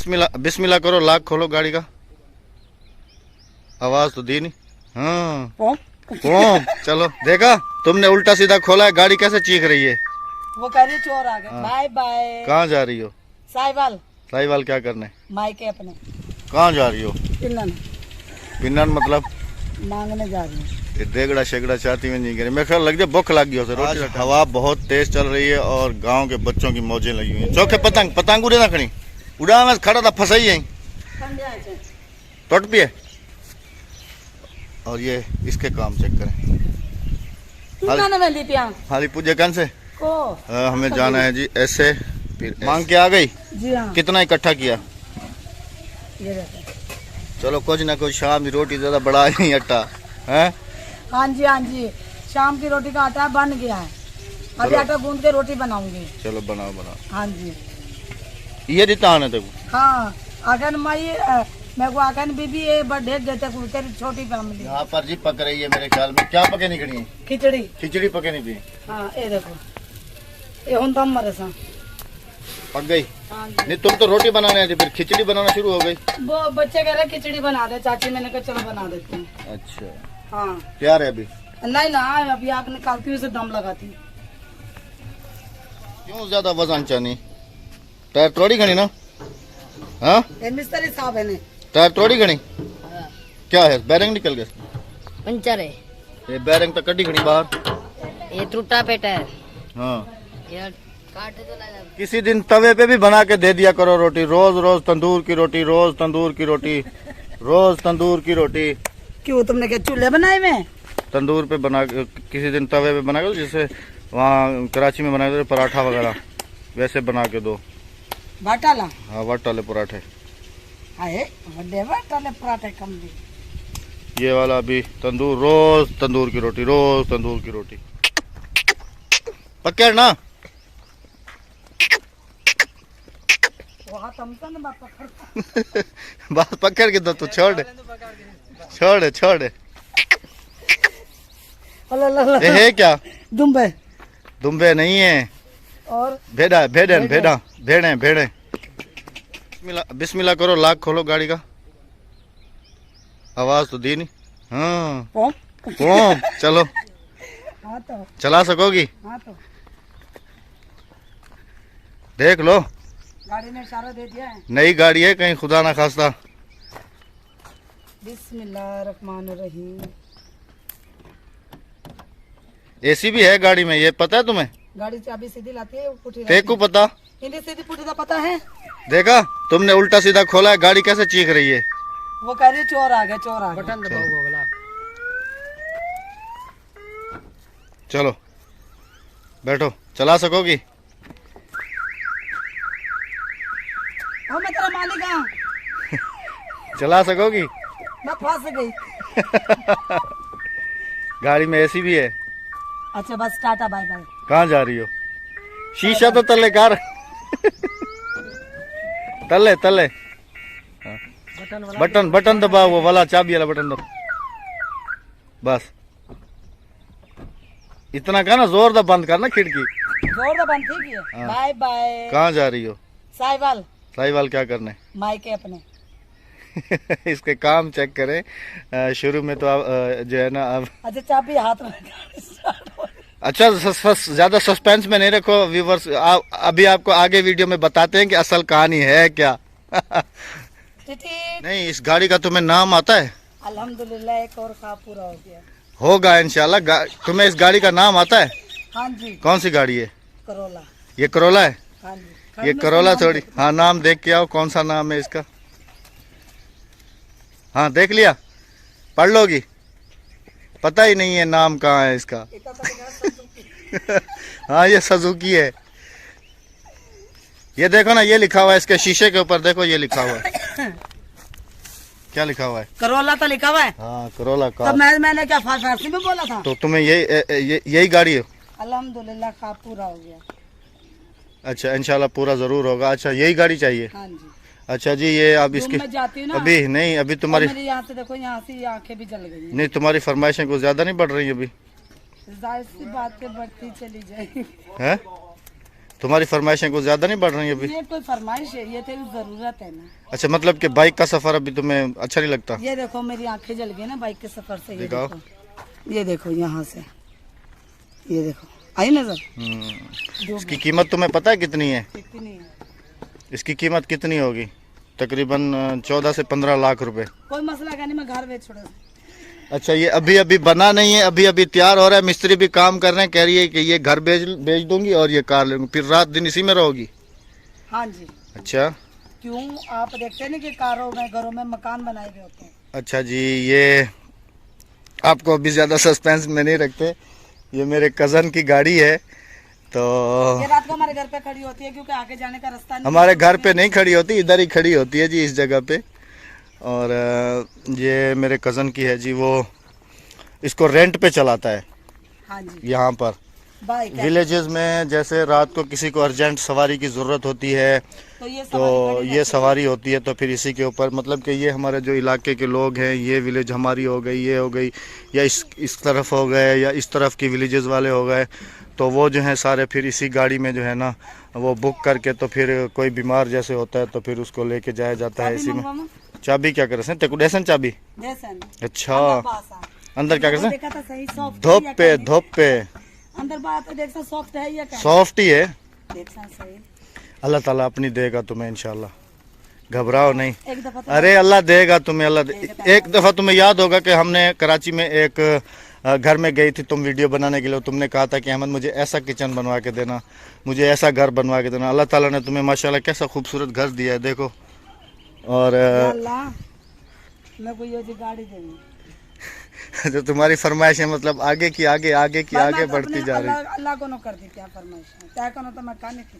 बिस्मिल्लाह बिस्मिल्लाह करो, लाख खोलो गाड़ी का। आवाज तो दी नहीं। हाँ चलो देखा, तुमने उल्टा सीधा खोला है, गाड़ी कैसे चीख रही है। वो कह रही चोर आ गए। Bye bye. कहाँ जा रही हो? साहिवाल। साहिवाल क्या करने? मायके अपने। कहाँ जा रही हो? पिन्नन। पिन्नन मतलब मांगने जा रही हूँ। देगड़ा शेगड़ा चाहती में नहीं करी, मेरे ख्याल लग जाए भूख लग गई हो। रोटी हवा बहुत तेज चल रही है और गांव के बच्चों की मौजें लगी हुई हैं। चौके पतंग पतंग उड़े ना खड़ी उड़ा में खड़ा था, फंसाई है टोट पिए। और ये इसके काम चेक करें। हाली पूजे कन से हमें जाना है जी ऐसे। फिर मांग के आ गई जी। हाँ। कितना इकट्ठा किया? ये चलो कुछ ना कुछ शाम की रोटी ज्यादा बड़ा नहीं अट्टा है। हाँ जी हाँ जी, शाम की रोटी का आटा बन गया है, अभी आटा गूंद के रोटी बनाऊंगी। चलो बनाओ बनाओ। हाँ जी। ये देता आने देखो। हाँ अगन माई मैं को अगन बीबी ये बर्थडे देते तेरी छोटी फैमिली। यहाँ पर जी पक रही है मेरे ख्याल में। क्या पके नहीं खड़ी? खिचड़ी। खिचड़ी पके नहीं पी। हाँ ये देखो, ये हम दम मरे सा पक गई। हाँ जी। नहीं तुम तो रोटी बनाने थी, फिर खिचड़ी बनाना शुरू हो गई। वो बच्चे कह रहे खिचड़ी बना दे चाची, मैंने कहा चलो बना देते हैं। अच्छा हाँ तैयार है अभी? नहीं ना, अभी आग निकालती हूँ, उसे दम लगाती हूँ। क्यों ज्यादा वजन चानी? टायर तोड़ी खड़ी ना? हाँ ये मिस्त्री साहब है ने टायर तोड़ी खड़ी। क्या है, बैरिंग निकल गया? पंचर है ये बैरिंग तो कटी खड़ी बाहर। ये टूटा पेटा है। हाँ ये काटे तो लगा। किसी दिन तवे पे भी बना के दे दिया करो रोटी। रोज रोज तंदूर की रोटी, रोज तंदूर की रोटी, रोज तंदूर की रोटी। क्यों तुमने क्या चूल्हे बनाए में? तंदूर पे बना के किसी दिन तवे पे बना के, जैसे वहाँ कराची में बनाए थे पराठा वगैरह, वैसे बना के दो। बाटाला। हाँ वट वाले पराठे। आए बड़े बाटाले पराठे कम दी। ये वाला भी तंदूर, रोज तंदूर की रोटी, रोज तंदूर की रोटी। पकड़ ना बस पकड़ के दो, तू छोड़ छोड़ छोड़। ये है क्या? दुम्बे। दुम्बे नहीं है, और भेड़ा भेड़न भेड़ा भेड़े भेड़े। बिस्मिल्लाह करो, लाख खोलो गाड़ी का। आवाज तो दी नहीं। हाँ चलो हाँ तो चला सकोगी? हाँ तो देख लो, गाड़ी ने इशारा दे दिया है। नई गाड़ी है, कहीं खुदा ना खास्ता। बिस्मिल्लाहिर्रहमानिर्रहीम। एसी भी है गाड़ी में, ये पता है तुम्हें? गाड़ी चाबी सीधी लाती है, पुठी तेको पता? हिंदी सीधी पुठी का पता है। देखा, तुमने उल्टा सीधा खोला है, गाड़ी कैसे चीख रही है। वो कह रही चोर आ गए, चोर आ गए। बटन दबाओ बोला। चलो बैठो, चला सकोगी? हाँ मैं तेरा मालिक हाँ। चला सकोगी? मैं फंस गई। गाड़ी में एसी भी है। अच्छा बस टाटा बाय बाय। कहाँ जा रही हो? शीशा तो तले कार तले तले। हाँ। बटन बटन दबाओ, वो वाला चाबी वाला बटन दबाओ बस। इतना का ना जोर दा बंद करना खिड़की। जोर तो बंद ठीक है। हाँ। Bye bye. कहाँ जा रही हो? साहिवाल। साहिवाल क्या करने? मायके अपने। इसके काम चेक करें। शुरू में तो आप जो है ना अब। अच्छा चाबी हाथ में। अच्छा ज्यादा सस्पेंस में नहीं रखो व्यूवर्स, अभी आपको आगे वीडियो में बताते हैं कि असल कहानी है क्या। नहीं, इस गाड़ी का तुम्हें नाम आता है? अल्हम्दुलिल्लाह एक और ख्वाब पूरा हो गया। होगा इंशाल्लाह। तुम्हें इस गाड़ी का नाम आता है? हाँ जी। कौन सी गाड़ी है? करोला। ये करोला है? हाँ जी। ये करोला थोड़ी। हाँ नाम देख के आओ, कौन सा नाम है इसका। हाँ देख लिया, पढ़ लोगी? पता ही नहीं है नाम कहाँ है इसका। हाँ ये सुजुकी है। ये देखो ना, ये लिखा हुआ है इसके शीशे के ऊपर, देखो ये लिखा हुआ है। क्या लिखा हुआ है? करोला तो लिखा हुआ है। हाँ करोला का। तब मैंने क्या फारसी में बोला था? तो तुम्हें यही गाड़ी है? अल्हम्दुलिल्लाह ख्वाब पूरा हो गया। अच्छा इंशाल्लाह पूरा जरूर होगा। अच्छा यही गाड़ी चाहिए? हाँ जी। अच्छा जी, ये अब इसकी मैं जाती हूँ ना, अभी नहीं, अभी तुम्हारी यहाँ से देखो, यहाँ से आंखें भी जल गई। नहीं, तुम्हारी फरमाइशें कुछ ज्यादा नहीं बढ़ रही अभी? जाहिर सी बात है, बढ़ती चली जाएगी। हैं? तुम्हारी फरमाइशें कुछ ज्यादा नहीं बढ़ रही अभी? ये कोई फरमाइश है, ये तेरी जरूरत है ना। अच्छा, मतलब कि बाइक का सफर अभी तुम्हें अच्छा नहीं लगता? ये देखो मेरी आंखें जल गई ना बाइक के सफर से। ये दिखाओ। देखो, ये देखो यहाँ से, ये देखो आई नजर। इसकी कीमत तुम्हें पता है कितनी है? कितनी है? इसकी कीमत कितनी होगी? तकरीबन 14 से 15 लाख रुपए। कोई मसला का नहीं, मैं घर बेच छोड़ा। अच्छा, ये अभी अभी बना नहीं है, अभी अभी तैयार हो रहा है, मिस्त्री भी काम कर रहे हैं, कह रही है कि ये घर बेच दूंगी और ये कार लूंगी, फिर रात दिन इसी में रहोगी? हाँ जी। अच्छा, क्यों, आप देखते नहीं कि कारों में घरों में मकान बनाए गए होते हैं। अच्छा जी, ये आपको अभी ज़्यादा सस्पेंस में नहीं रखते, ये मेरे कज़न की गाड़ी है, तो ये रात को हमारे घर पे खड़ी होती है क्योंकि आगे जाने का रास्ता नहीं। हमारे घर पे नहीं खड़ी होती, इधर ही खड़ी होती है जी, इस जगह पे। और ये मेरे कज़न की है जी, वो इसको रेंट पे चलाता है। हाँ जी, यहाँ पर बाइक है। विलेजेस में जैसे रात को किसी को अर्जेंट सवारी की ज़रूरत होती है तो ये सवारी होती है, तो फिर इसी के ऊपर, मतलब कि ये हमारे जो इलाके के लोग हैं, ये विलेज हमारी हो गई, ये हो गई, या इस तरफ हो गए, या इस तरफ की विलेजेस वाले हो गए, तो वो जो है सारे फिर इसी गाड़ी में जो है ना वो बुक करके, तो फिर कोई बीमार जैसे होता है तो फिर उसको लेके जाया जाता है इसी में। चाबी क्या कर डेसन चाबी? अच्छा, अंदर क्या कर धोप पे अंदर बात देख सा सॉफ्ट है या क्या? सॉफ्ट ही है। देख सा सही। अल्लाह ताला अपनी देगा तुम्हें इंशाल्लाह, घबराओ नहीं। एक दफा तो अरे अल्लाह देगा तुम्हें, एक दफ़ा तुम्हें याद होगा कि हमने कराची में एक घर में गई थी तुम वीडियो बनाने के लिए, तुमने कहा था कि अहमद मुझे ऐसा किचन बनवा के देना, मुझे ऐसा घर बनवा के देना। अल्लाह ताला ने तुम्हें माशाल्लाह कैसा खूबसूरत घर दिया है, देखो। और अल्लाह मैं कोई ये गाड़ी देनी जो तुम्हारी फरमाइश है, मतलब आगे की आगे बढ़ती जा रही है। अल्लाह को न कर दी क्या फरमाइश है, क्या करो तो मैं काने की।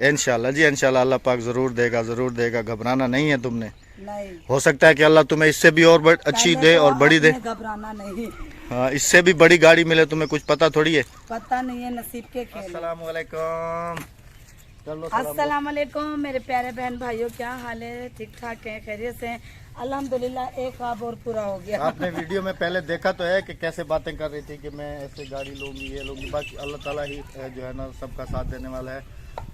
इंशाल्लाह जी, इंशाल्लाह अल्लाह पाक जरूर देगा, घबराना नहीं है तुमने। नहीं, हो सकता है कि अल्लाह तुम्हें इससे भी और अच्छी दे और बड़ी दे। घबराना नहीं। हाँ, इससे भी बड़ी गाड़ी मिले, तुम्हें कुछ पता थोड़ी है। पता नहीं है, नसीब के खेल। अस्सलाम वालेकुम। अस्सलाम वालेकुम मेरे प्यारे बहन भाइयों, क्या हाल है? ठीक ठाक है, खैरियत से? अल्हम्दुलिल्लाह, एक ख्वाब और पूरा हो गया। आपने वीडियो में पहले देखा तो है कि कैसे बातें कर रही थी कि मैं ऐसे गाड़ी लूंगी, ये लूंगी। बाकी अल्लाह ताला ही जो है ना सबका साथ देने वाला है,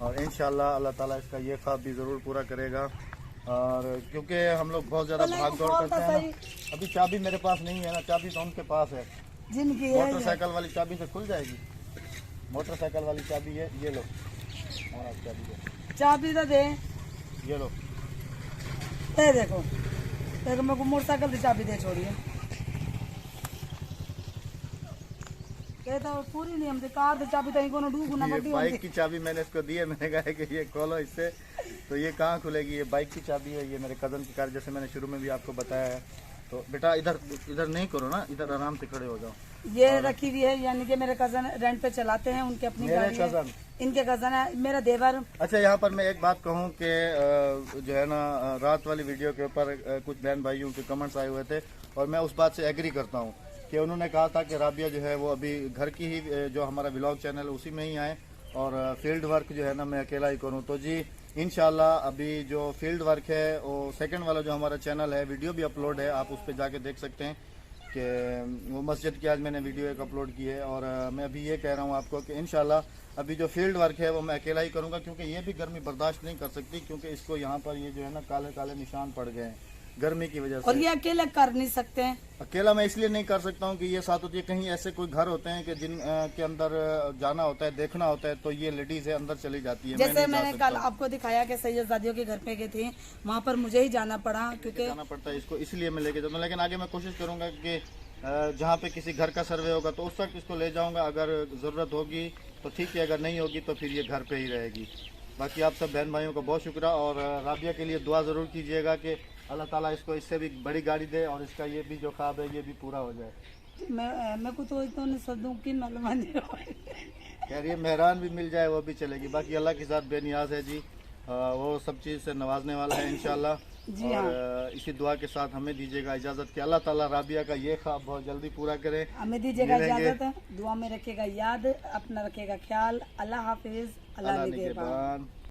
और इंशाल्लाह अल्लाह ताला इसका ये ख्वाब भी ज़रूर पूरा करेगा। और क्योंकि हम लोग बहुत ज़्यादा भाग दौड़ करते हैं ना, अभी चाबी मेरे पास नहीं है ना, चाबी तो उनके पास है, जिनकी मोटरसाइकिल वाली चाबी से खुल जाएगी। मोटरसाइकिल वाली चाबी है, ये लो हमारा चाबी है, चाबी तो दे, ये लो। देखो मेरे को मोटरसाइकिल की चाबी दे छोड़िए। ये तो पूरी नहीं हमसे कार की चाबी तो इनको ना ढूंढ ना पड़ी। बाइक की चाबी मैंने इसको दी है, मैंने कहा है कि ये खोलो इससे, तो ये कहाँ खुलेगी? ये बाइक की चाबी है, ये मेरे कज़न की कार, जैसे मैंने शुरू में भी आपको बताया है। तो बेटा इधर नहीं करो ना, इधर आराम से खड़े हो जाओ। ये रखी हुई है, यानी कि मेरे कज़न रेंट पे चलाते हैं, उनके अपनी गाड़ी है। इनके कज़न है, मेरा देवर। अच्छा, यहाँ पर मैं एक बात कहूँ कि जो है ना रात वाली वीडियो के ऊपर कुछ बहन भाइयों के कमेंट्स आए हुए थे, और मैं उस बात से एग्री करता हूँ कि उन्होंने कहा था कि राबिया जो है वो अभी घर की ही जो हमारा व्लॉग चैनल उसी में ही आए, और फील्ड वर्क जो है ना मैं अकेला ही करूँ। तो जी इंशाल्लाह अभी जो फील्ड वर्क है वो सेकंड वाला जो हमारा चैनल है, वीडियो भी अपलोड है, आप उस पर जाके देख सकते हैं कि वो मस्जिद की आज मैंने वीडियो एक अपलोड की है। और मैं अभी ये कह रहा हूँ आपको कि इंशाल्लाह अभी जो फील्ड वर्क है वो मैं अकेला ही करूँगा, क्योंकि ये भी गर्मी बर्दाश्त नहीं कर सकती, क्योंकि इसको यहाँ पर ये जो है ना काले काले निशान पड़ गए हैं गर्मी की वजह से। और ये अकेले कर नहीं सकते हैं। अकेला मैं इसलिए नहीं कर सकता हूँ कि ये साथ होती है, कहीं ऐसे कोई घर होते हैं कि जिन के अंदर जाना होता है, देखना होता है, तो ये लेडीज है अंदर चली जाती है। जैसे मैंने कल आपको दिखाया कि सैयदजादियों के घर पे गए थे, वहाँ पर मुझे ही जाना पड़ा, क्योंकि जाना पड़ता है इसको, इसलिए मैं लेके जाता हूँ। लेकिन आगे मैं कोशिश करूंगा कि जहाँ पे किसी घर का सर्वे होगा तो उस वक्त इसको ले जाऊंगा, अगर ज़रूरत होगी तो ठीक है, अगर नहीं होगी तो फिर ये घर पे ही रहेगी। बाकी आप सब बहन भाइयों का बहुत शुक्रिया, और राबिया के लिए दुआ ज़रूर कीजिएगा कि अल्लाह ताला इसको इससे भी बड़ी गाड़ी दे और इसका ये भी जो ख्वाब है ये भी पूरा हो जाए। मैं को तो नहीं सदूं की मालूम कह रही है मेहरान भी मिल जाए वो भी चलेगी। बाकी अल्लाह के साथ बेनियाज है जी, वो सब चीज़ से नवाजने वाला है इंशाल्लाह। जी हाँ। और इसी दुआ के साथ हमें दीजिएगा इजाज़त कि अल्लाह ताला राबिया का ये ख्वाब बहुत जल्दी पूरा करे। हमें दीजिएगा इजाज़त, दुआ में रखेगा याद, अपना रखेगा ख्याल। अल्लाह हाफिज़, अल्लाह निगहबान।